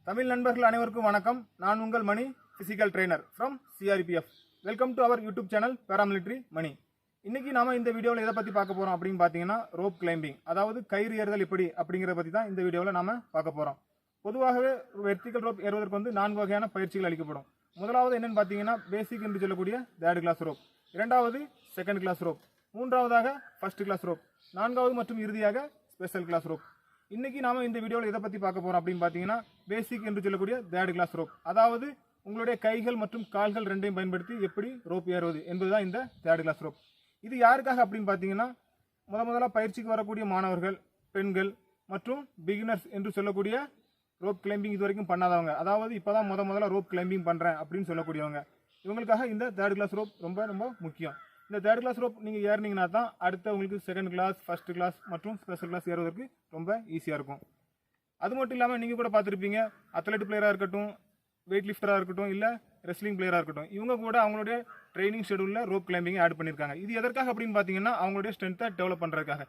தமிழ் நண்பர்கள் அனைவருக்கும் வணக்கம். நான் உங்கள் Mani, physical trainer from CRPF. Welcome to our YouTube channel paramilitary Mani. இன்னைக்கு நாம இந்த வீடியோவில் எதை பற்றி பார்க்க போகிறோம் அப்படின்னு பார்த்தீங்கன்னா ரோப் கிளைம்பிங், அதாவது கயிறு ஏறுதல் எப்படி அப்படிங்கிறத பற்றி தான் இந்த வீடியோவில் நாம பார்க்க போகிறோம். பொதுவாகவே வெர்டிகல் ரோப் ஏறுவதற்கு வந்து 4 வகையான பயிற்சிகள் அளிக்கப்படும். முதலாவது என்னன்னு பார்த்தீங்கன்னா பேசிக் என்று சொல்லக்கூடிய தேர்ட் கிளாஸ் ரோப், இரண்டாவது செகண்ட் கிளாஸ் ரோப், மூன்றாவதாக ஃபர்ஸ்ட் கிளாஸ் ரோப், நான்காவது மற்றும் இறுதியாக ஸ்பெஷல் கிளாஸ் ரோப். இன்னைக்கு நாம இந்த வீடியோவில் எதை பற்றி பார்க்க போகிறோம் அப்படின்னு பார்த்தீங்கன்னா பேசிக் என்று சொல்லக்கூடிய தேர்ட் கிளாஸ் ரோப், அதாவது உங்களுடைய கைகள் மற்றும் கால்கள் ரெண்டையும் பயன்படுத்தி எப்படி ரோப் ஏறுவது என்பதுதான் இந்த தேர்ட் கிளாஸ் ரோப். இது யாருக்காக அப்படின்னு பார்த்தீங்கன்னா முதலாக பயிற்சிக்கு வரக்கூடிய மாணவர்கள், பெண்கள் மற்றும் பிகினர்ஸ் என்று சொல்லக்கூடிய ரோப் கிளைம்பிங் இது வரைக்கும் பண்ணாதவங்க, அதாவது இப்போதான் முதல்ல ரோப் கிளைம்பிங் பண்ணுறேன் அப்படின்னு சொல்லக்கூடியவங்க, இவங்களுக்காக இந்த தேர்ட் கிளாஸ் ரோப் ரொம்ப ரொம்ப முக்கியம். இந்த தேர்ட் கிளாஸ் ரோப் நீங்கள் ஏறினீங்கன்னா தான் அடுத்த உங்களுக்கு செகண்ட் கிளாஸ், ஃபர்ஸ்ட் கிளாஸ் மற்றும் ஸ்பெஷல் கிளாஸ் ஏறுவதற்கு ரொம்ப ஈஸியாக இருக்கும். அது மட்டும் இல்லாமல் நீங்கள் கூட பார்த்துருப்பீங்க, அத்லெட் பிளேயராக இருக்கட்டும், வெயிட் லிஃப்டராக இருக்கட்டும், இல்லை ரெஸ்லிங் பிளேயராக இருக்கட்டும், இவங்க கூட அவங்களுடைய ட்ரைனிங் ஷெடியூலில் ரோப் கிளைம்பிங் ஆட் பண்ணியிருக்காங்க. இது எதற்காக அப்படின்னு பார்த்தீங்கன்னா அவங்களுடைய ஸ்ட்ரென்த்தை டெவலப் பண்ணுறதுக்காக.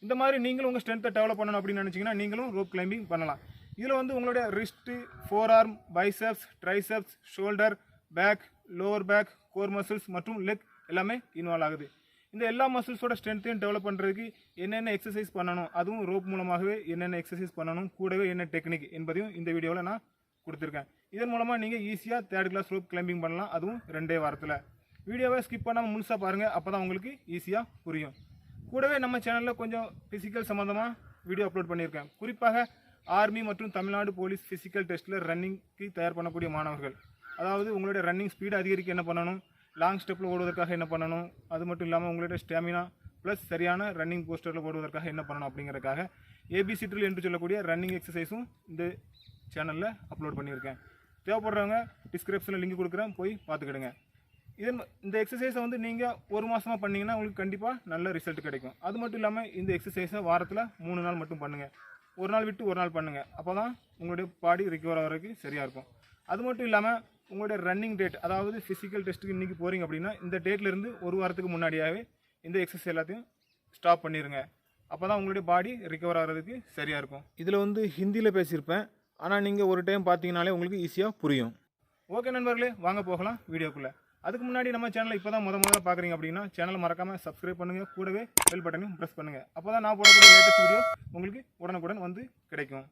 இந்த மாதிரி நீங்களும் உங்கள் ஸ்ட்ரென்த்தை டெவலப் பண்ணணும் அப்படின்னு நினச்சிங்கன்னா நீங்களும் ரோப் கிளைம்பிங் பண்ணலாம். இதில் வந்து உங்களுடைய wrist, forearm, biceps, triceps, shoulder, back, lower back, core muscles மற்றும் லெக் எல்லாமே இன்வால்வ் ஆகுது. இந்த எல்லா மசில்ஸோட ஸ்ட்ரென்த்தையும் டெவலப் பண்ணுறதுக்கு என்னென்ன எக்ஸசைஸ் பண்ணணும், அதுவும் ரோப் மூலமாகவே என்னென்ன எக்ஸசைஸ் பண்ணணும், கூடவே என்ன டெக்னிக் என்பதையும் இந்த வீடியோவில் நான் கொடுத்துருக்கேன். இதன் மூலமாக நீங்கள் ஈஸியாக தேர்ட் கிளாஸ் ரோப் கிளைம்பிங் பண்ணலாம், அதுவும் 2 வாரத்தில். வீடியோவை ஸ்கிப் பண்ணாமல் முழுசாக பாருங்கள், அப்போ தான் உங்களுக்கு ஈஸியாக புரியும். கூடவே நம்ம சேனலில் கொஞ்சம் ஃபிசிக்கல் சம்மந்தமாக வீடியோ அப்லோட் பண்ணியிருக்கேன். குறிப்பாக ஆர்மி மற்றும் தமிழ்நாடு போலீஸ் ஃபிசிக்கல் டெஸ்ட்டில் ரன்னிங்க்கு தயார் பண்ணக்கூடிய மாணவர்கள், அதாவது உங்களுடைய ரன்னிங் ஸ்பீடு அதிகரிக்க என்ன பண்ணணும், லாங் ஸ்டெப்பில் ஓடுவதற்காக என்ன பண்ணணும், அது மட்டும் இல்லாமல் உங்களுடைய ஸ்டாமினா ப்ளஸ் சரியான ரன்னிங் போஸ்டரில் ஓடுவதற்காக என்ன பண்ணணும் அப்படிங்கிறதுக்காக ஏபிசி ட்ரில் என்று சொல்லக்கூடிய ரன்னிங் எக்ஸசைஸும் இந்த சேனலில் அப்லோட் பண்ணியிருக்கேன். தேவைப்படுறவங்க டிஸ்கிரிப்ஷனில் லிங்க் கொடுக்குறேன், போய் பார்த்துக்கிடுங்க. இந்த எக்ஸசைஸை வந்து நீங்கள் 1 மாதமாக பண்ணிங்கன்னா உங்களுக்கு கண்டிப்பாக நல்ல ரிசல்ட் கிடைக்கும். அது மட்டும் இல்லாமல் இந்த எக்ஸசைஸை வாரத்தில் 3 நாள் மட்டும் பண்ணுங்கள். ஒரு நாள் விட்டு ஒரு நாள் பண்ணுங்கள், அப்போ தான் உங்களுடைய பாடி ரிகவர் ஆகிறதுக்கு சரியாக இருக்கும். அது மட்டும் இல்லாமல் உங்களுடைய ரன்னிங் டேட், அதாவது ஃபிசிக்கல் டெஸ்ட்டுக்கு இன்றைக்கி போகிறீங்க அப்படின்னா இந்த டேட்லேருந்து 1 வாரத்துக்கு முன்னாடியாகவே இந்த எக்ஸசைஸ் எல்லாத்தையும் ஸ்டாப் பண்ணிடுங்க. அப்போ தான் உங்களுடைய பாடி ரிகவர் ஆகிறதுக்கு சரியாக இருக்கும். இதில் வந்து ஹிந்தியில் பேசியிருப்பேன், ஆனால் நீங்கள் ஒரு டைம் பார்த்தீங்கனாலே உங்களுக்கு ஈஸியாக புரியும். ஓகே நண்பர்களே, வாங்க போகலாம் வீடியோக்குள்ளே. அதுக்கு முன்னாடி நம்ம சேனலை இப்போ தான் முதல்ல பார்க்குறீங்க அப்படின்னா சேனலை மறக்காமல் சப்ஸ்கிரைப் பண்ணுங்கள், கூடவே பெல் பட்டனையும் ப்ரெஸ் பண்ணுங்கள். அப்போ தான் நான் போடக்கூடிய லேட்டஸ்ட் வீடியோ உங்களுக்கு உடனுக்குடன் வந்து கிடைக்கும்.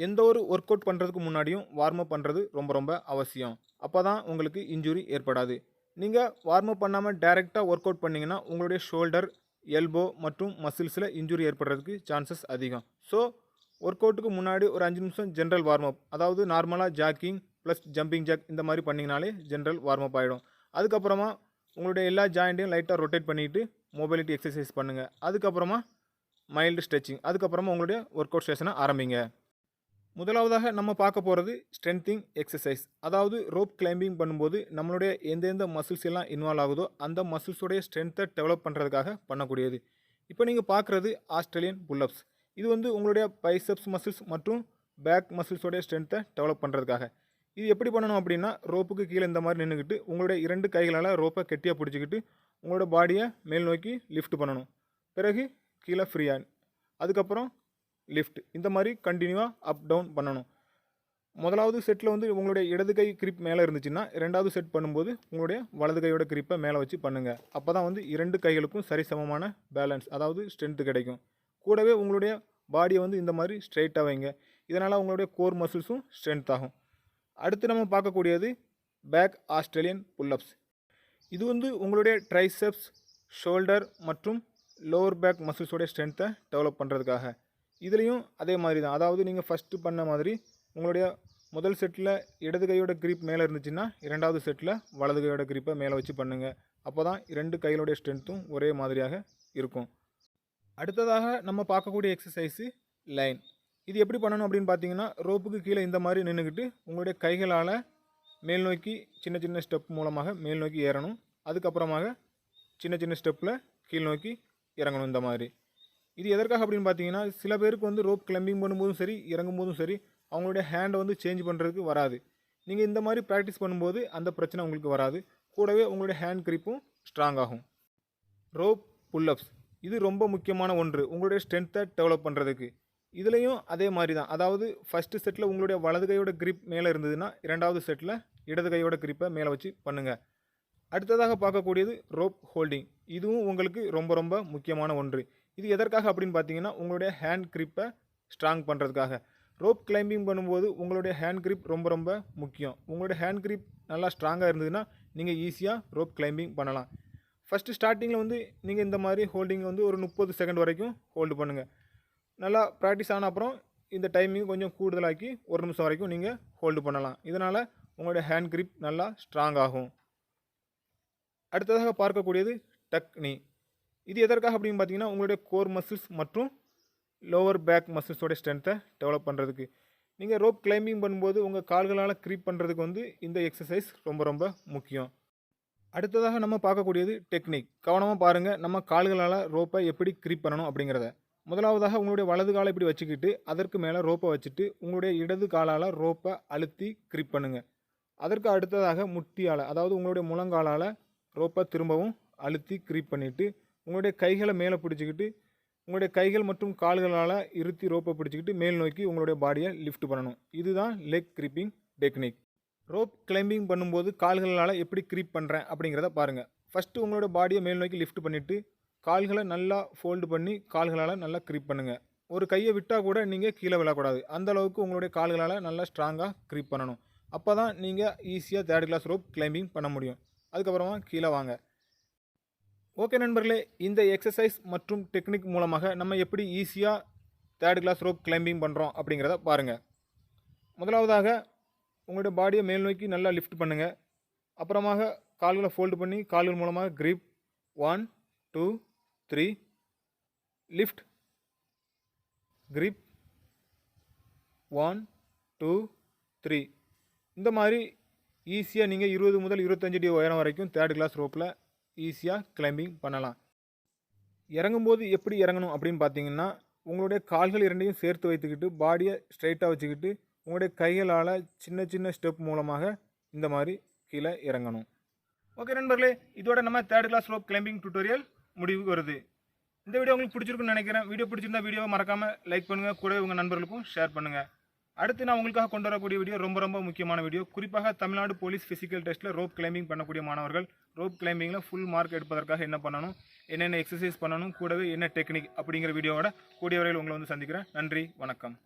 எந்த ஒரு ஒர்க் அவுட் பண்ணுறதுக்கு முன்னாடியும் வார்ம் அப் பண்ணுறது ரொம்ப ரொம்ப அவசியம். அப்போ தான் உங்களுக்கு இன்ஜுரி ஏற்படாது. நீங்கள் வார்ம் அப் பண்ணாமல் டைரெக்டாக ஒர்க் அவுட் பண்ணிங்கன்னா உங்களுடைய ஷோல்டர், எல்போ மற்றும் மசில்ஸில் இன்ஜுரி ஏற்படுறதுக்கு சான்சஸ் அதிகம். ஸோ ஒர்க் அவுட்டுக்கு முன்னாடி ஒரு 5 நிமிஷம் ஜென்ரல் வார்ம் அப், அதாவது நார்மலாக ஜாக்கிங் ப்ளஸ் ஜம்பிங் ஜாக் இந்த மாதிரி பண்ணிங்கனாலே ஜென்ரல் வார்ம் அப் ஆகிடும். அதுக்கப்புறமா உங்களுடைய எல்லா ஜாயிண்ட்டையும் லைட்டாக ரொட்டேட் பண்ணிவிட்டு மொபைலிட்டி எக்ஸசைஸ் பண்ணுங்கள். அதுக்கப்புறமா மைல்டு ஸ்ட்ரெச்சிங், அதுக்கப்புறமா உங்களுடைய ஒர்க் அவுட் செஷனை ஆரம்பிங்க. முதலாவதாக நம்ம பார்க்க போகிறது ஸ்ட்ரென்த்திங் எக்ஸசைஸ், அதாவது ரோப் கிளைம்பிங் பண்ணும்போது நம்மளுடைய எந்தெந்த மசில்ஸ் எல்லாம் இன்வால்வ் ஆகுதோ அந்த மசில்ஸோடைய ஸ்ட்ரென்த்தை டெவலப் பண்ணுறதுக்காக பண்ணக்கூடியது. இப்போ நீங்கள் பார்க்குறது ஆஸ்திரேலியன் புல்லப்ஸ். இது வந்து உங்களுடைய பைசெப்ஸ் மசில்ஸ் மற்றும் பேக் மசில்ஸோடைய ஸ்ட்ரென்த்தை டெவலப் பண்ணுறதுக்காக. இது எப்படி பண்ணணும் அப்படின்னா ரோப்புக்கு கீழே இந்த மாதிரி நின்றுக்கிட்டு உங்களுடைய 2 கைகளால் ரோப்பை கெட்டியாக பிடிச்சிக்கிட்டு உங்களோட பாடியை மேல் நோக்கி லிஃப்ட் பண்ணணும். பிறகு கீழே ஃப்ரீயாக, அதுக்கப்புறம் லிஃப்ட், இந்த மாதிரி கண்டினியூவாக அப் டவுன் பண்ணணும். முதலாவது செட்டில் வந்து உங்களுடைய இடது கை கிரிப் மேலே இருந்துச்சுன்னா 2வது செட் பண்ணும்போது உங்களுடைய வலது கையோட கிரிப்பை மேலே வச்சு பண்ணுங்கள். அப்போ தான் வந்து 2 கைகளுக்கும் சரிசமமான பேலன்ஸ், அதாவது ஸ்ட்ரென்த்து கிடைக்கும். கூடவே உங்களுடைய பாடியை வந்து இந்த மாதிரி ஸ்ட்ரெயிட்டாக வைங்க. இதனால் உங்களுடைய கோர் மசில்ஸும் ஸ்ட்ரென்த் ஆகும். அடுத்து நம்ம பார்க்கக்கூடியது பேக் ஆஸ்திரேலியன் புல்லப்ஸ். இது வந்து உங்களுடைய ட்ரைசெப்ஸ், ஷோல்டர் மற்றும் லோவர் பேக் மசில்ஸோடைய ஸ்ட்ரென்த்தை டெவலப் பண்ணுறதுக்காக. இதுலேயும் அதே மாதிரி தான், அதாவது நீங்கள் ஃபஸ்ட்டு பண்ண மாதிரி உங்களுடைய முதல் செட்டில் இடது கையோட கிரிப் மேலே இருந்துச்சுன்னா 2வது செட்டில் வலது கையோட கிரிப்பை மேலே வச்சு பண்ணுங்கள். அப்போ தான் 2 கைகளுடைய ஸ்ட்ரென்த்தும் ஒரே மாதிரியாக இருக்கும். அடுத்ததாக நம்ம பார்க்கக்கூடிய எக்ஸசைஸு லைன். இது எப்படி பண்ணணும் அப்படின்னு பார்த்தீங்கன்னா ரோப்புக்கு கீழே இந்த மாதிரி நின்றுக்கிட்டு உங்களுடைய கைகளால் மேல் நோக்கி சின்ன சின்ன ஸ்டெப் மூலமாக மேல் நோக்கி ஏறணும். அதுக்கப்புறமாக சின்ன சின்ன ஸ்டெப்பில் கீழ் நோக்கி இறங்கணும் இந்த மாதிரி. இது எதற்காக அப்படின்னு பார்த்தீங்கன்னா சில பேருக்கு வந்து ரோப் கிளைம்பிங் பண்ணும்போதும் சரி இறங்கும் போதும் சரி அவங்களுடைய ஹேண்டை வந்து சேஞ்ச் பண்ணுறதுக்கு வராது. நீங்கள் இந்த மாதிரி ப்ராக்டிஸ் பண்ணும்போது அந்த பிரச்சனை உங்களுக்கு வராது. கூடவே உங்களுடைய ஹேண்ட் கிரிப்பும் ஸ்ட்ராங் ஆகும். ரோப் புல்லப்ஸ் இது ரொம்ப முக்கியமான ஒன்று உங்களுடைய ஸ்ட்ரென்த்தை டெவலப் பண்ணுறதுக்கு. இதுலேயும் அதே மாதிரி தான். அதாவது ஃபஸ்ட்டு செட்டில் உங்களுடைய வலது கையோட கிரிப் மேலே இருந்ததுன்னா, இரண்டாவது செட்டில் இடது கையோட கிரிப்பை மேலே வச்சு பண்ணுங்கள். அடுத்ததாக பார்க்கக்கூடியது ரோப் ஹோல்டிங். இதுவும் உங்களுக்கு ரொம்ப ரொம்ப முக்கியமான ஒன்று. இது எதற்காக அப்படின்னு பார்த்தீங்கன்னா, உங்களுடைய ஹேண்ட் கிரிப்பை ஸ்ட்ராங் பண்ணுறதுக்காக. ரோப் கிளைம்பிங் பண்ணும்போது உங்களுடைய ஹேண்ட் கிரிப் ரொம்ப ரொம்ப முக்கியம். உங்களுடைய ஹேண்ட் கிரிப் நல்லா ஸ்ட்ராங்காக இருந்ததுன்னா நீங்கள் ஈஸியாக ரோப் கிளைம்பிங் பண்ணலாம். ஃபஸ்ட்டு ஸ்டார்டிங்கில் வந்து நீங்கள் இந்த மாதிரி ஹோல்டிங் வந்து ஒரு 30 செகண்ட் வரைக்கும் ஹோல்டு பண்ணுங்கள். நல்லா ப்ராக்டிஸ் ஆன அப்புறம் இந்த டைமிங் கொஞ்சம் கூடுதலாக்கி 1 நிமிஷம் வரைக்கும் நீங்கள் ஹோல்டு பண்ணலாம். இதனால் உங்களுடைய ஹேண்ட் கிரிப் நல்லா ஸ்ட்ராங் ஆகும். அடுத்ததாக பார்க்கக்கூடியது டக் நீ. இது எதற்காக அப்படின்னு பார்த்தீங்கன்னா, உங்களுடைய கோர் மசில்ஸ் மற்றும் லோவர் பேக் மசில்ஸோட ஸ்ட்ரென்த்தை டெவலப் பண்ணுறதுக்கு. நீங்கள் ரோப் கிளைம்பிங் பண்ணும்போது உங்கள் கால்களால் க்ரீப் பண்ணுறதுக்கு வந்து இந்த எக்ஸசைஸ் ரொம்ப ரொம்ப முக்கியம். அடுத்ததாக நம்ம பார்க்கக்கூடியது டெக்னிக். கவனமாக பாருங்கள், நம்ம கால்களால் ரோப்பை எப்படி க்ரீப் பண்ணணும் அப்படிங்கிறத. முதலாவதாக உங்களுடைய வலது காலை இப்படி வச்சுக்கிட்டு அதற்கு மேலே ரோப்பை வச்சுட்டு உங்களுடைய இடது காலால் ரோப்பை அழுத்தி க்ரீப் பண்ணுங்கள். அதற்கு அடுத்ததாக முட்டியால், அதாவது உங்களுடைய முழங்காலால் ரோப்பை திரும்பவும் அழுத்தி க்ரீப் பண்ணிவிட்டு உங்களுடைய கைகளை மேலே பிடிச்சிக்கிட்டு உங்களுடைய கைகள் மற்றும் கால்களால் இருத்தி ரோப்பை பிடிச்சிக்கிட்டு மேல் நோக்கி உங்களுடைய பாடியை லிஃப்ட் பண்ணணும். இதுதான் leg creeping technique. Rope climbing பண்ணும்போது கால்களால் எப்படி க்ரீப் பண்ணுறேன் அப்படிங்கிறத பாருங்கள். ஃபஸ்ட்டு உங்களோட பாடியை மேல் நோக்கி லிஃப்ட் பண்ணிவிட்டு கால்களை நல்லா ஃபோல்டு பண்ணி கால்களால் நல்லா க்ரீப் பண்ணுங்கள். ஒரு கையை விட்டால் கூட நீங்கள் கீழே விழக்கூடாது. அந்தளவுக்கு உங்களுடைய கால்களால் நல்லா ஸ்ட்ராங்காக க்ரீப் பண்ணணும். அப்போ தான் நீங்கள் ஈஸியாக 3rd கிளாஸ் ரோப் கிளைம்பிங் பண்ண முடியும். அதுக்கப்புறமா கீழே வாங்க. ஓகே நண்பர்களே, இந்த எக்ஸசைஸ் மற்றும் டெக்னிக் மூலமாக நம்ம எப்படி ஈஸியாக 3rd கிளாஸ் ரோப் கிளைம்பிங் பண்ணுறோம் அப்படிங்கிறத பாருங்கள். முதலாவதாக உங்களுடைய பாடியை மேல் நோக்கி நல்லா லிஃப்ட் பண்ணுங்கள். அப்புறமாக கால்களை ஃபோல்டு பண்ணி கால்கள் மூலமாக கிரிப் 1 2 3 லிஃப்ட் கிரிப் 1 2 3. இந்த மாதிரி ஈஸியாக நீங்கள் 20 முதல் 25 அடி உயரம் வரைக்கும் 3rd கிளாஸ் ரோப்பில் ஈஸியாக கிளைம்பிங் பண்ணலாம். இறங்கும்போது எப்படி இறங்கணும் அப்படின்னு பார்த்தீங்கன்னா, உங்களுடைய கால்கள் இரண்டையும் சேர்த்து வைத்துக்கிட்டு பாடியை ஸ்ட்ரைட்டாக வச்சுக்கிட்டு உங்களுடைய கைகளால் சின்ன சின்ன ஸ்டெப் மூலமாக இந்த மாதிரி கீழே இறங்கணும். ஓகே நண்பர்களே, இதோட நம்ம 3rd class rope climbing tutorial முடிவுக்கு வருது. இந்த வீடியோ உங்களுக்கு பிடிச்சிருக்குன்னு நினைக்கிறேன். வீடியோ பிடிச்சிருந்தா வீடியோவை மறக்காமல் லைக் பண்ணுங்கள், கூடவே உங்கள் நண்பர்களுக்கும் ஷேர் பண்ணுங்கள். அடுத்து நான் உங்களுக்காக கொண்டு வரக்கூடிய வீடியோ ரொம்ப ரொம்ப முக்கியமான வீடியோ. குறிப்பாக தமிழ்நாடு போலீஸ் ஃபிசிக்கல் டெஸ்ட்டில் ரோப் கிளைம்பிங் பண்ணக்கூடிய மாணவர்கள் ரோப் கிளைம்பிங்கில் ஃபுல் மார்க் எடுப்பதற்காக என்ன பண்ணணும், என்னென்ன எக்ஸசைஸ் பண்ணணும், கூடவே என்ன டெக்னிக் அப்படிங்கிற வீடியோவோட கூடிய வரையில் உங்களை வந்து சந்திக்கிறேன். நன்றி, வணக்கம்.